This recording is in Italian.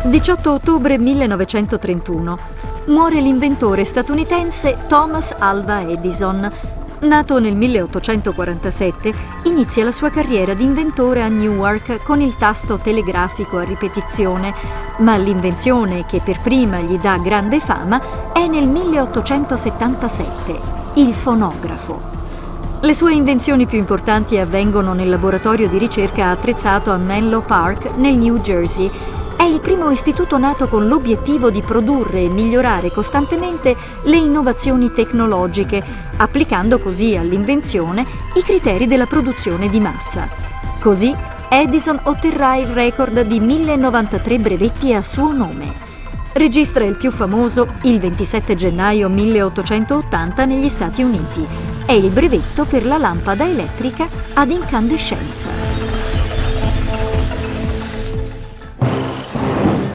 18 ottobre 1931. Muore l'inventore statunitense Thomas Alva Edison. Nato nel 1847, inizia la sua carriera di inventore a Newark con il tasto telegrafico a ripetizione, ma l'invenzione che per prima gli dà grande fama è nel 1877, il fonografo. Le sue invenzioni più importanti avvengono nel laboratorio di ricerca attrezzato a Menlo Park, nel New Jersey. È il primo istituto nato con l'obiettivo di produrre e migliorare costantemente le innovazioni tecnologiche, applicando così all'invenzione i criteri della produzione di massa. Così Edison otterrà il record di 1093 brevetti a suo nome. Registra il più famoso il 27 gennaio 1880 negli Stati Uniti. È il brevetto per la lampada elettrica ad incandescenza.